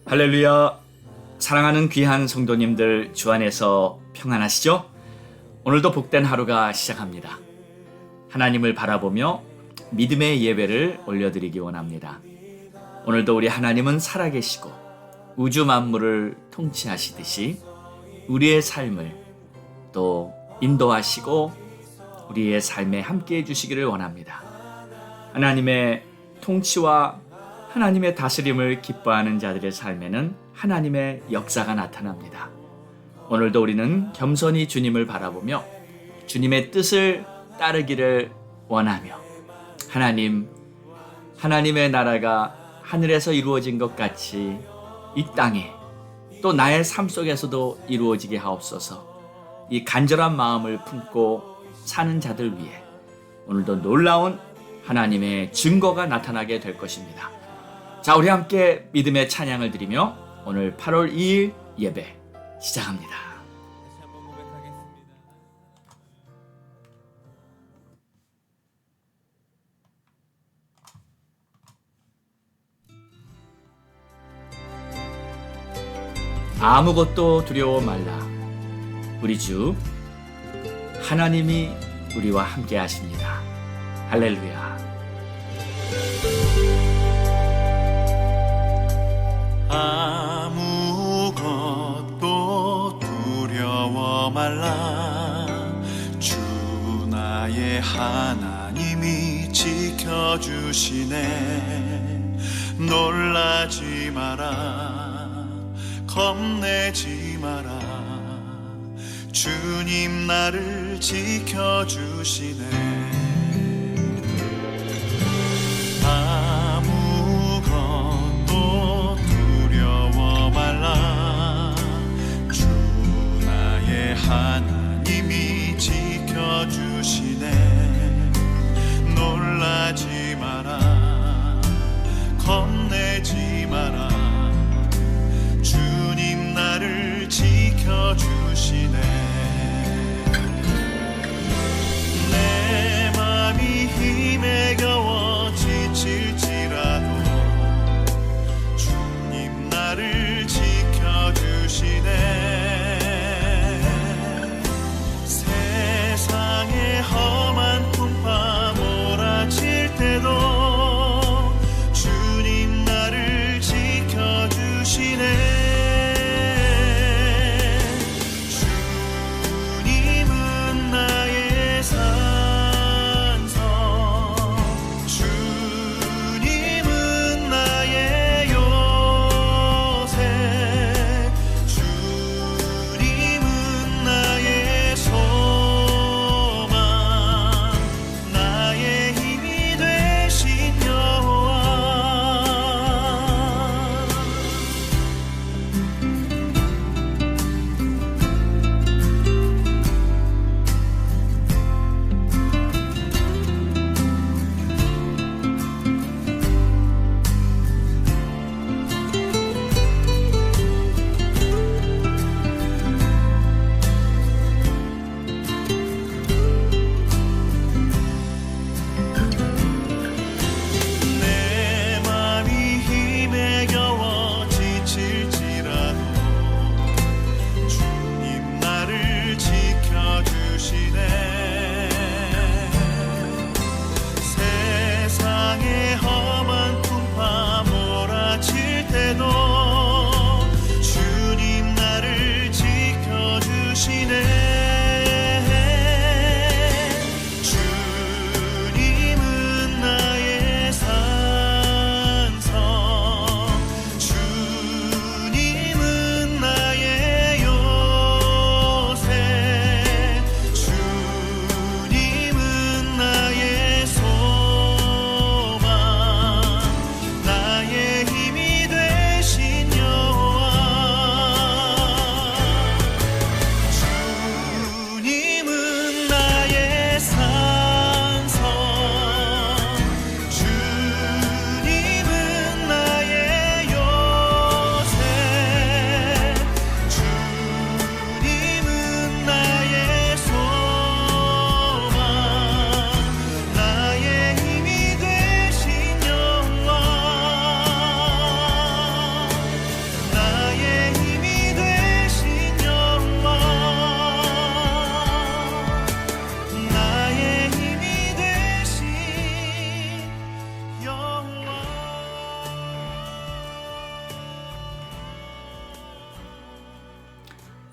할렐루야. 사랑하는 귀한 성도님들, 주 안에서 평안하시죠? 오늘도 복된 하루가 시작합니다. 하나님을 바라보며 믿음의 예배를 올려드리기 원합니다. 오늘도 우리 하나님은 살아계시고 우주 만물을 통치하시듯이 우리의 삶을 또 인도하시고 우리의 삶에 함께 해주시기를 원합니다. 하나님의 통치와 하나님의 다스림을 기뻐하는 자들의 삶에는 하나님의 역사가 나타납니다. 오늘도 우리는 겸손히 주님을 바라보며 주님의 뜻을 따르기를 원하며 하나님의 나라가 하늘에서 이루어진 것 같이 이 땅에 또 나의 삶 속에서도 이루어지게 하옵소서. 이 간절한 마음을 품고 사는 자들 위해 오늘도 놀라운 하나님의 증거가 나타나게 될 것입니다. 자, 우리 함께 믿음의 찬양을 드리며 오늘 8월 2일 예배 시작합니다. 아무것도 두려워 말라. 우리 주 하나님이 우리와 함께 하십니다. 할렐루야. 아무것도 두려워 말라. 주 나의 하나님이 지켜주시네. 놀라지 마라, 겁내지 마라. 주님 나를 지켜주시네. 아무것도 두려워 말라. 주 나의 하나님이 지켜주시네. 놀라지 마라, 겁내지 마라. 주님 나를 지켜주시네. 내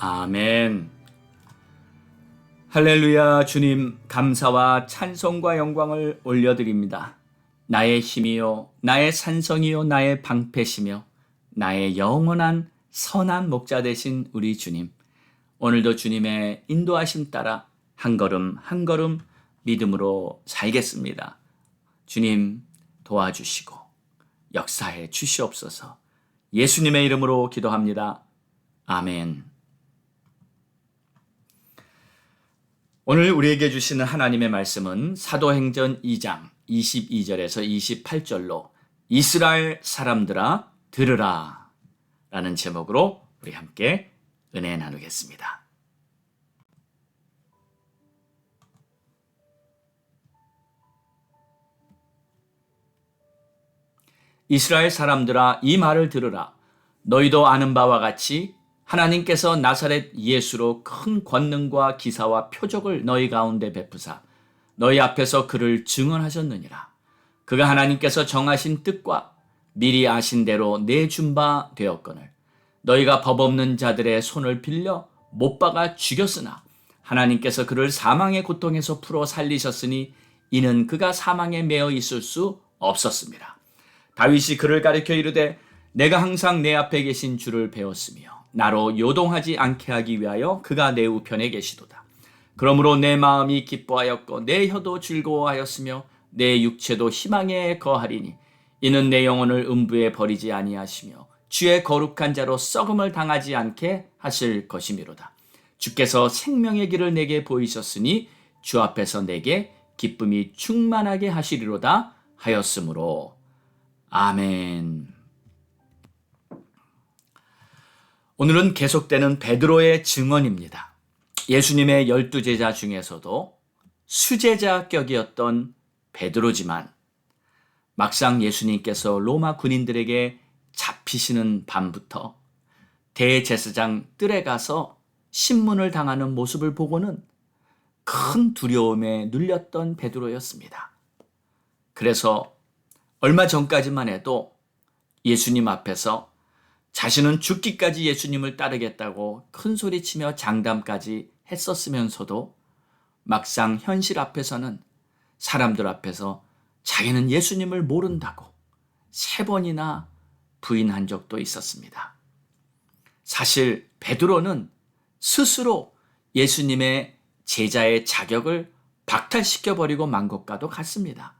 아멘. 할렐루야. 주님, 감사와 찬송과 영광을 올려드립니다. 나의 힘이요, 나의 산성이요, 나의 방패시며 나의 영원한 선한 목자 되신 우리 주님, 오늘도 주님의 인도하심 따라 한 걸음 한 걸음 믿음으로 살겠습니다. 주님 도와주시고 역사해 주시옵소서. 예수님의 이름으로 기도합니다. 아멘. 오늘 우리에게 주시는 하나님의 말씀은 사도행전 2장 22절에서 28절로 이스라엘 사람들아 들으라 라는 제목으로 우리 함께 은혜 나누겠습니다. 이스라엘 사람들아 이 말을 들으라. 너희도 아는 바와 같이 하나님께서 나사렛 예수로 큰 권능과 기사와 표적을 너희 가운데 베푸사 너희 앞에서 그를 증언하셨느니라. 그가 하나님께서 정하신 뜻과 미리 아신 대로 내준 바 되었거늘 너희가 법 없는 자들의 손을 빌려 못 박아 죽였으나 하나님께서 그를 사망의 고통에서 풀어 살리셨으니 이는 그가 사망에 매어 있을 수 없었습니다. 다윗이 그를 가리켜 이르되 내가 항상 내 앞에 계신 주를 배웠으며 나로 요동하지 않게 하기 위하여 그가 내 우편에 계시도다. 그러므로 내 마음이 기뻐하였고 내 혀도 즐거워하였으며 내 육체도 희망에 거하리니 이는 내 영혼을 음부에 버리지 아니하시며 주의 거룩한 자로 썩음을 당하지 않게 하실 것이미로다. 주께서 생명의 길을 내게 보이셨으니 주 앞에서 내게 기쁨이 충만하게 하시리로다 하였으므로. 아멘. 오늘은 계속되는 베드로의 증언입니다. 예수님의 12제자 중에서도 수제자격이었던 베드로지만 막상 예수님께서 로마 군인들에게 잡히시는 밤부터 대제사장 뜰에 가서 신문을 당하는 모습을 보고는 큰 두려움에 눌렸던 베드로였습니다. 그래서 얼마 전까지만 해도 예수님 앞에서 자신은 죽기까지 예수님을 따르겠다고 큰 소리치며 장담까지 했었으면서도 막상 현실 앞에서는 사람들 앞에서 자기는 예수님을 모른다고 3번이나 부인한 적도 있었습니다. 사실 베드로는 스스로 예수님의 제자의 자격을 박탈시켜버리고 만 것과도 같습니다.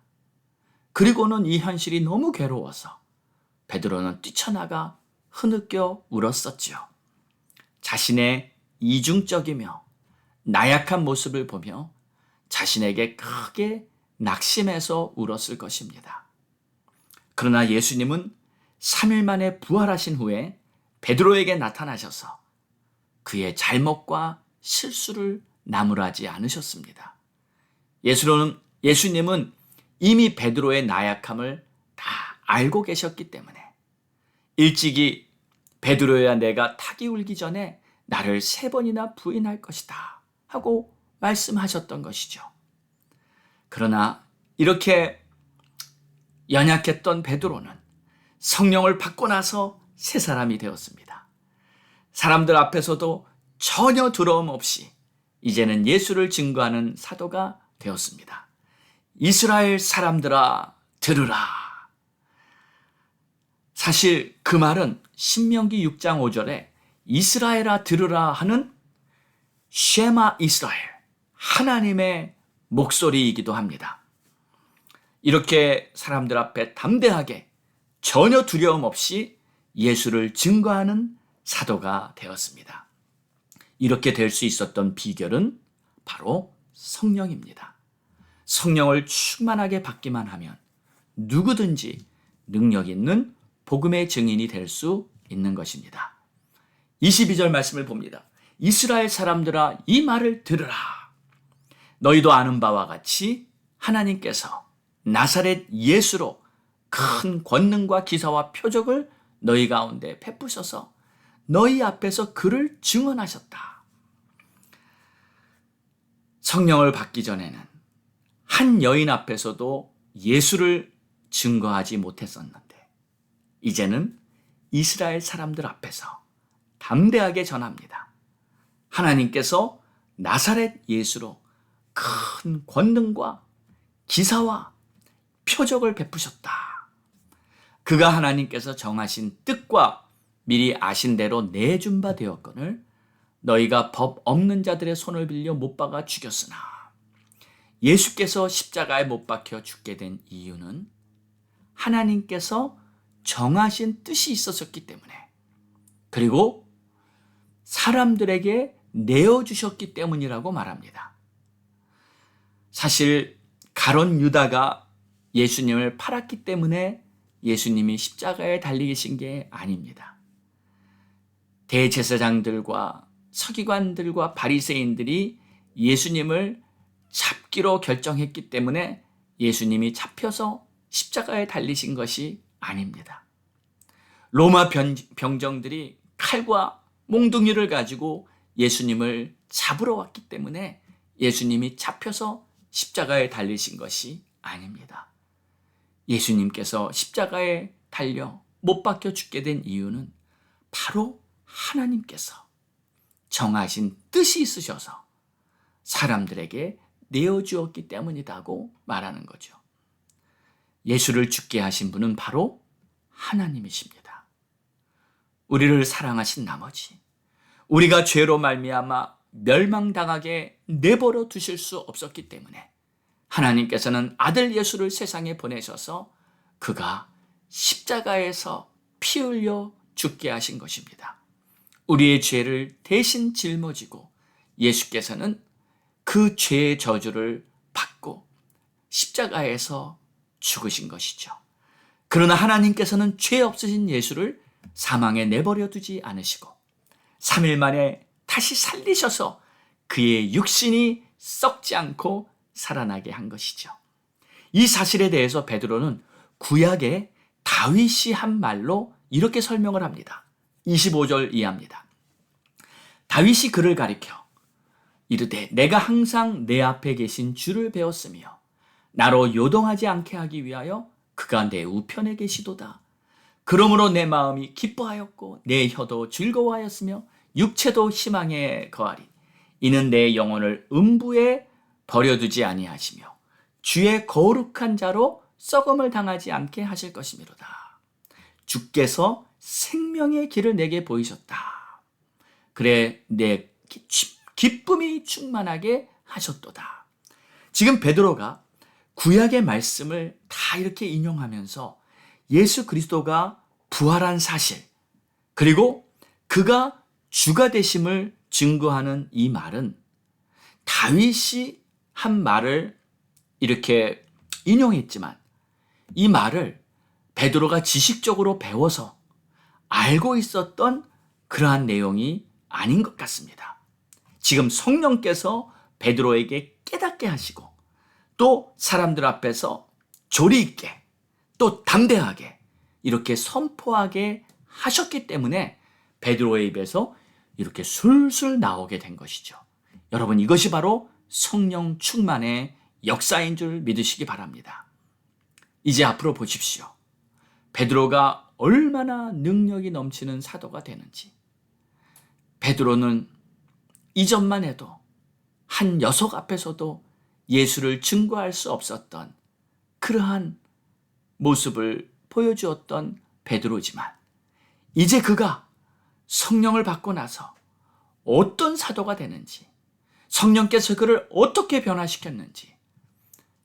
그리고는 이 현실이 너무 괴로워서 베드로는 뛰쳐나가 흐느껴 울었었지요. 자신의 이중적이며 나약한 모습을 보며 자신에게 크게 낙심해서 울었을 것입니다. 그러나 예수님은 3일 만에 부활하신 후에 베드로에게 나타나셔서 그의 잘못과 실수를 나무라지 않으셨습니다. 예수님은 이미 베드로의 나약함을 다 알고 계셨기 때문에 일찍이 베드로야 내가 닭이 울기 전에 나를 3번이나 부인할 것이다 하고 말씀하셨던 것이죠. 그러나 이렇게 연약했던 베드로는 성령을 받고 나서 새 사람이 되었습니다. 사람들 앞에서도 전혀 두려움 없이 이제는 예수를 증거하는 사도가 되었습니다. 이스라엘 사람들아 들으라. 사실 그 말은 신명기 6장 5절에 이스라엘아 들으라 하는 쉐마 이스라엘, 하나님의 목소리이기도 합니다. 이렇게 사람들 앞에 담대하게 전혀 두려움 없이 예수를 증거하는 사도가 되었습니다. 이렇게 될 수 있었던 비결은 바로 성령입니다. 성령을 충만하게 받기만 하면 누구든지 능력 있는 복음의 증인이 될 수 있는 것입니다. 22절 말씀을 봅니다. 이스라엘 사람들아 이 말을 들으라. 너희도 아는 바와 같이 하나님께서 나사렛 예수로 큰 권능과 기사와 표적을 너희 가운데 베푸셔서 너희 앞에서 그를 증언하셨다. 성령을 받기 전에는 한 여인 앞에서도 예수를 증거하지 못했었는데 이제는 이스라엘 사람들 앞에서 담대하게 전합니다. 하나님께서 나사렛 예수로 큰 권능과 기사와 표적을 베푸셨다. 그가 하나님께서 정하신 뜻과 미리 아신 대로 내준 바 되었거늘 너희가 법 없는 자들의 손을 빌려 못 박아 죽였으나 예수께서 십자가에 못 박혀 죽게 된 이유는 하나님께서 정하신 뜻이 있었기 때문에, 그리고 사람들에게 내어주셨기 때문이라고 말합니다. 사실 가룟 유다가 예수님을 팔았기 때문에 예수님이 십자가에 달리신 게 아닙니다. 대제사장들과 서기관들과 바리새인들이 예수님을 잡기로 결정했기 때문에 예수님이 잡혀서 십자가에 달리신 것이 아닙니다. 로마 병정들이 칼과 몽둥이를 가지고 예수님을 잡으러 왔기 때문에 예수님이 잡혀서 십자가에 달리신 것이 아닙니다. 예수님께서 십자가에 달려 못 박혀 죽게 된 이유는 바로 하나님께서 정하신 뜻이 있으셔서 사람들에게 내어주었기 때문이라고 말하는 거죠. 예수를 죽게 하신 분은 바로 하나님이십니다. 우리를 사랑하신 나머지 우리가 죄로 말미암아 멸망당하게 내버려 두실 수 없었기 때문에 하나님께서는 아들 예수를 세상에 보내셔서 그가 십자가에서 피 흘려 죽게 하신 것입니다. 우리의 죄를 대신 짊어지고 예수께서는 그 죄의 저주를 받고 십자가에서 죽으신 것이죠. 그러나 하나님께서는 죄 없으신 예수를 사망에 내버려 두지 않으시고 3일 만에 다시 살리셔서 그의 육신이 썩지 않고 살아나게 한 것이죠. 이 사실에 대해서 베드로는 구약의 다윗이 한 말로 이렇게 설명을 합니다. 25절 이하입니다. 다윗이 그를 가리켜 이르되 내가 항상 내 앞에 계신 주를 배웠으며 나로 요동하지 않게 하기 위하여 그가 내 우편에 계시도다. 그러므로 내 마음이 기뻐하였고 내 혀도 즐거워하였으며 육체도 희망에 거하리. 이는 내 영혼을 음부에 버려두지 아니하시며 주의 거룩한 자로 썩음을 당하지 않게 하실 것이미로다. 주께서 생명의 길을 내게 보이셨다. 그래 내 기쁨이 충만하게 하셨도다. 지금 베드로가 구약의 말씀을 다 이렇게 인용하면서 예수 그리스도가 부활한 사실, 그리고 그가 주가 되심을 증거하는 이 말은 다윗이 한 말을 이렇게 인용했지만 이 말을 베드로가 지식적으로 배워서 알고 있었던 그러한 내용이 아닌 것 같습니다. 지금 성령께서 베드로에게 깨닫게 하시고 또 사람들 앞에서 조리 있게 또 담대하게 이렇게 선포하게 하셨기 때문에 베드로의 입에서 이렇게 술술 나오게 된 것이죠. 여러분, 이것이 바로 성령 충만의 역사인 줄 믿으시기 바랍니다. 이제 앞으로 보십시오. 베드로가 얼마나 능력이 넘치는 사도가 되는지. 베드로는 이전만 해도 한 녀석 앞에서도 예수를 증거할 수 없었던 그러한 모습을 보여주었던 베드로지만 이제 그가 성령을 받고 나서 어떤 사도가 되는지, 성령께서 그를 어떻게 변화시켰는지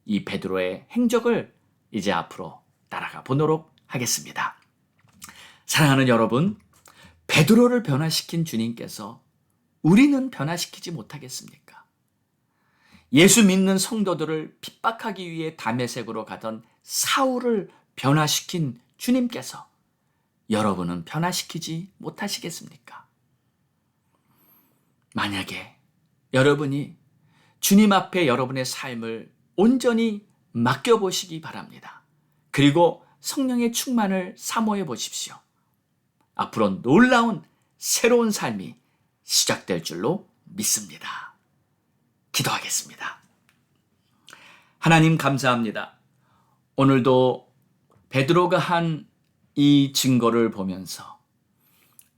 이 베드로의 행적을 이제 앞으로 따라가 보도록 하겠습니다. 사랑하는 여러분, 베드로를 변화시킨 주님께서 우리는 변화시키지 못하겠습니까? 예수 믿는 성도들을 핍박하기 위해 다메섹으로 가던 사울을 변화시킨 주님께서 여러분은 변화시키지 못하시겠습니까? 만약에 여러분이 주님 앞에 여러분의 삶을 온전히 맡겨보시기 바랍니다. 그리고 성령의 충만을 사모해 보십시오. 앞으로 놀라운 새로운 삶이 시작될 줄로 믿습니다. 기도하겠습니다. 하나님 감사합니다. 오늘도 베드로가 한 이 증거를 보면서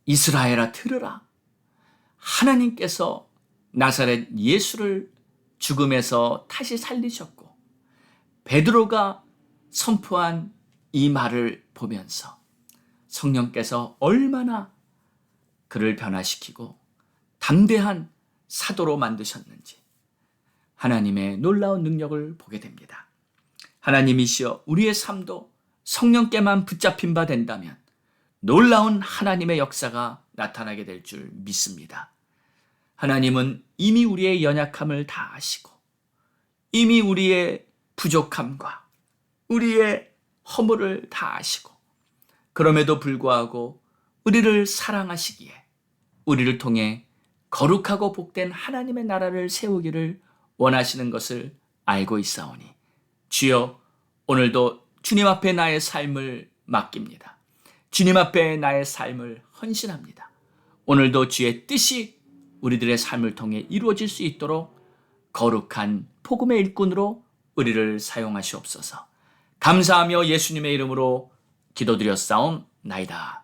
이스라엘아 들으라. 하나님께서 나사렛 예수를 죽음에서 다시 살리셨고 베드로가 선포한 이 말을 보면서 성령께서 얼마나 그를 변화시키고 담대한 사도로 만드셨는지 하나님의 놀라운 능력을 보게 됩니다. 하나님이시여 우리의 삶도 성령께만 붙잡힌 바 된다면 놀라운 하나님의 역사가 나타나게 될 줄 믿습니다. 하나님은 이미 우리의 연약함을 다 아시고 이미 우리의 부족함과 우리의 허물을 다 아시고 그럼에도 불구하고 우리를 사랑하시기에 우리를 통해 거룩하고 복된 하나님의 나라를 세우기를 원하시는 것을 알고 있사오니 주여 오늘도 주님 앞에 나의 삶을 맡깁니다. 주님 앞에 나의 삶을 헌신합니다. 오늘도 주의 뜻이 우리들의 삶을 통해 이루어질 수 있도록 거룩한 복음의 일꾼으로 우리를 사용하시옵소서. 감사하며 예수님의 이름으로 기도드렸사옵나이다.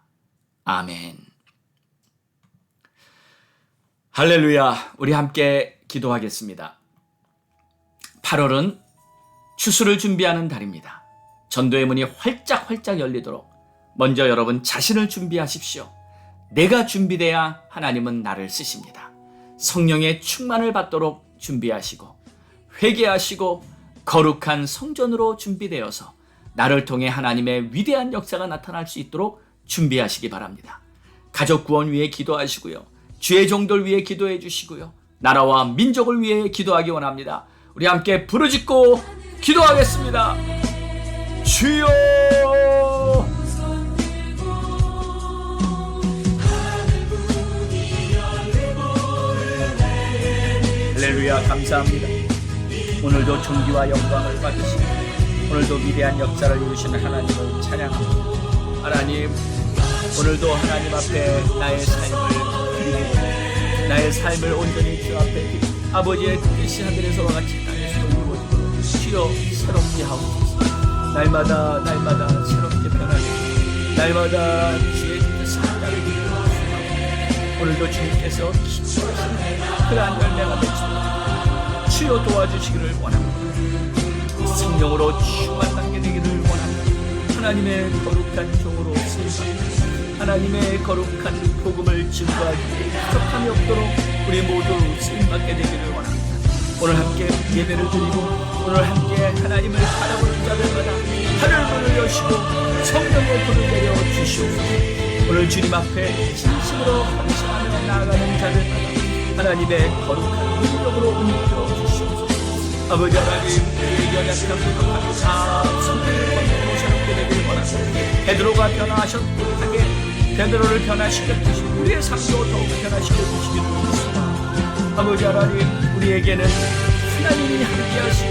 아멘. 할렐루야. 우리 함께 기도하겠습니다. 8월은 추수를 준비하는 달입니다. 전도의 문이 활짝활짝 열리도록 먼저 여러분 자신을 준비하십시오. 내가 준비돼야 하나님은 나를 쓰십니다. 성령의 충만을 받도록 준비하시고 회개하시고 거룩한 성전으로 준비되어서 나를 통해 하나님의 위대한 역사가 나타날 수 있도록 준비하시기 바랍니다. 가족 구원 위해 기도하시고요. 주의 종들 위해 기도해 주시고요. 나라와 민족을 위해 기도하기 원합니다. 우리 함께 부르짖고 기도하겠습니다. 주여! 할렐루야. 감사합니다. 오늘도 존귀와 영광을 받으시고 오늘도 위대한 역사를 이루시는 하나님을 찬양합니다. 하나님, 오늘도 하나님 앞에 나의 삶을 드리고 나의 삶을 온전히 주 앞에 드리고 아버지의 뜻이 하늘에서와 같이 땅에서도 이루어지도록 주여 새롭게 하옵소서. 날마다 새롭게 변하게 날마다 주의 뜻을 따르기를 원합니다. 오늘도 주님께서 기뻐하시는 그러한 열매가 맺히도록 주여 도와주시기를 원합니다. 성령으로 충만하게 되기를 원합니다. 하나님의 거룩한 종으로 쓰임받고 하나님의 거룩한 복음을 증거하기 위해 부족함이 없도록 우리 모두 쓰임받게 되기를 원합니다. 오늘 함께 예배를 드리고 오늘 함께 하나님을 바라보는 자들마다 하늘문을 여시고 성령의 불을 내려 주시옵소서. 오늘 주님 앞에 진심으로 헌신하며 나아가는 자들마다 하나님의 거룩한 능력으로 움켜 주시옵소서. 아버지 하나님, 우리의 연약한 부족함이 다 성령의 권능으로 새롭게 되길 원합니다. 베드로가 변화하셨하게 베드로를 변화시켰듯이 우리의 삶도 더욱 변화시켜 주시기를 원합니다. 아버지 하나님, 우리에게는 하나님이 함께하시고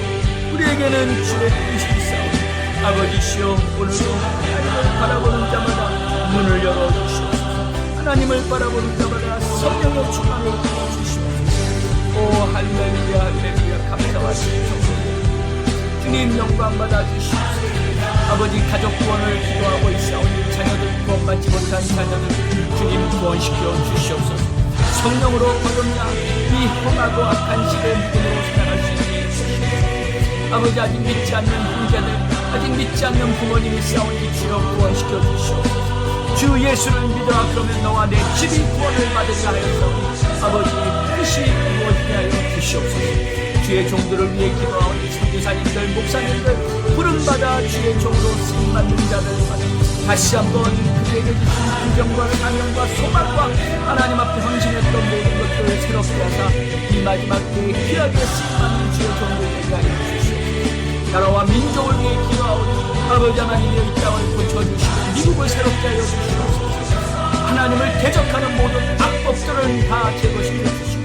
우리에게는 주의 뜻이 있사오니 아버지시여 오늘도 하나님을 바라보는 자마다 문을 열어주시옵소서. 하나님을 바라보는 자마다 성령의 충만을 부어주시옵소서. 오 할렐루야 할렐루야. 감사와 찬송 주님 영광 받아주시옵소서. 아버지 가족 구원을 기도하고 있사오니 자녀들 구원받지 못한 자녀들 주님 구원시켜 주시옵소서. 성령으로 거듭나 이 험하고 악한 시대의 믿음으로 살아갈 수 있게 해주시옵소서. 아버지 아직 믿지 않는 형제들 아직 믿지 않는 부모님이 싸우니 주여 구원시켜 주시옵소서. 주 예수를 믿어라 그러면 너와 내 집이 구원을 받으리라 하여서 아버지 뜻이 이루어지게 하여 주시옵소서. 주의 종들을 위해 기도하오니 선교사님들 목사님들 부름받아 주의 종으로 쓰임받는 자들마다 다시 한번 그에게 주신 비전과 사명과 소망과 하나님 앞에 헌신했던 모든 것들을 새롭게 하사 이 마지막 때에 귀하게 쓰임받는 주의 종들 되게 하여 주시옵소서. 나라와 민족을 위해 기도하오니 아버지 하나님의 이 땅을 고쳐주시고 미국을 새롭게 하여 주시옵소서. 하나님을 대적하는 모든 악법들을 다 제거시켜 주시고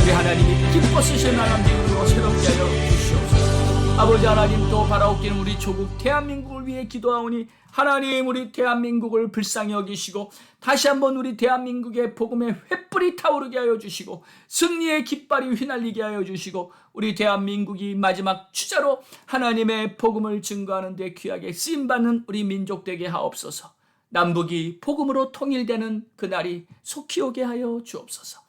우리 하나님이 기뻐 쓰시는 나라 미국으로 새롭게 하여 주시옵소서. 아버지 하나님 또 바라옵기는 우리 조국 대한민국을 위해 기도하오니 하나님 우리 대한민국을 불쌍히 여기시고 다시 한번 우리 대한민국의 복음의 횃불이 타오르게 하여 주시고 승리의 깃발이 휘날리게 하여 주시고 우리 대한민국이 마지막 주자로 하나님의 복음을 증거하는 데 귀하게 쓰임받는 우리 민족 되게 하옵소서. 남북이 복음으로 통일되는 그날이 속히 오게 하여 주옵소서.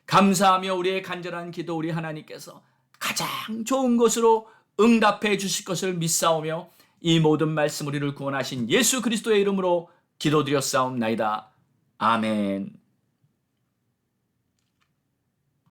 감사하며 우리의 간절한 기도 우리 하나님께서 가장 좋은 것으로 응답해 주실 것을 믿사오며 이 모든 말씀 우리를 구원하신 예수 그리스도의 이름으로 기도드렸사옵나이다. 아멘.